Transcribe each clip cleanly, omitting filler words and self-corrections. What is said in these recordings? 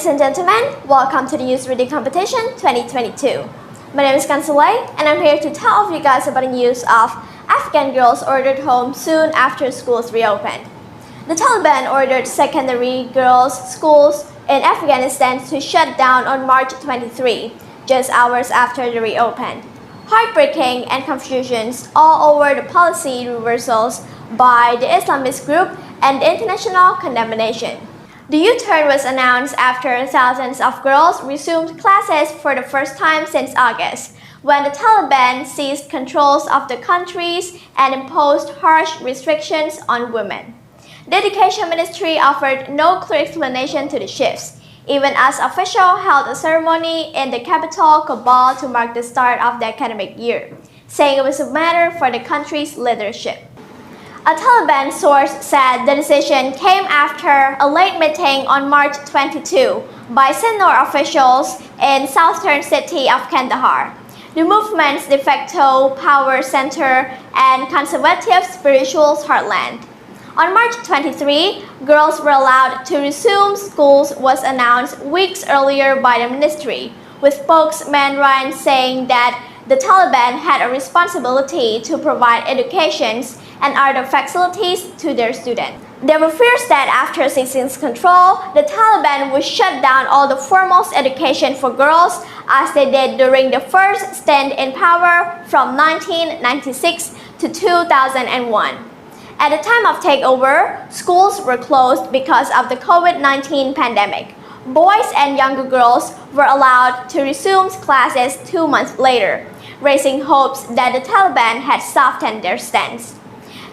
Ladies and gentlemen, welcome to the News Reading Competition 2022. My name is Congratulation, and I'm here to tell all of you guys about the news of Afghan girls ordered home soon after schools reopened. The Taliban ordered secondary girls' schools in Afghanistan to shut down on March 23, just hours after they reopened. Heartbreaking and confusions all over the policy reversals by the Islamist group and the international condemnation. The U-turn was announced after thousands of girls resumed classes for the first time since August, when the Taliban seized controls of the countries and imposed harsh restrictions on women. The Education Ministry offered no clear explanation to the shifts, even as officials held a ceremony in the capital, Kabul, to mark the start of the academic year, saying it was a matter for the country's leadership. A Taliban source said the decision came after a late meeting on March 22 by senior officials in southern city of Kandahar, the movement's de facto power center and conservative spiritual heartland. On March 23, girls were allowed to resume schools was announced weeks earlier by the ministry, with spokesman Ryan saying that the Taliban had a responsibility to provide educations and other facilities to their students. There were fears that after seizing control, the Taliban would shut down all the formal education for girls, as they did during the first stint in power from 1996 to 2001. At the time of takeover, schools were closed because of the COVID-19 pandemic. Boys and younger girls were allowed to resume classes 2 months later, raising hopes that the Taliban had softened their stance.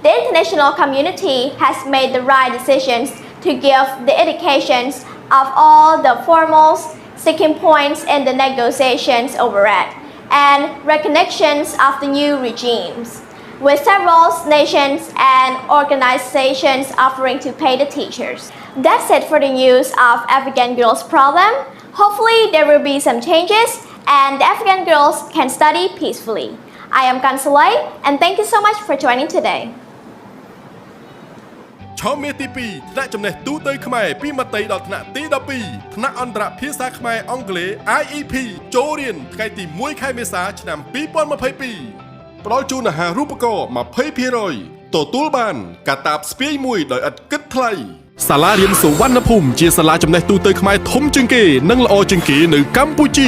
The international community has made the right decisions to give the indications of all the formal sticking points in the negotiations overread and recognitions of the new regimes, with several nations and organizations offering to pay the teachers. That's it for the news of Afghan girls' problem. Hopefully there will be some changes and the Afghan girls can study peacefully. I am Kansalai, and thank you so much for joining today. ឆមាសទី 2 ថ្នាក់ចំណេះទូទៅខ្មែរពីមត្តេយ្យដល់ថ្នាក់ទី 12 ថ្នាក់អន្តរភាសាខ្មែរអង់គ្លេស IEP ចូលរៀនថ្ងៃទី 1 ខែមេសា ឆ្នាំ 2022 ផ្ដល់ជូនអាហារូបករណ៍ 20% ទទួលបានកាតាបស្ពាយមួយដោយឥតគិតថ្លៃសាលារៀនសុវណ្ណភូមិជាសាលាចំណេះទូទៅខ្មែរធំជាងគេនិងល្អជាងគេនៅកម្ពុជា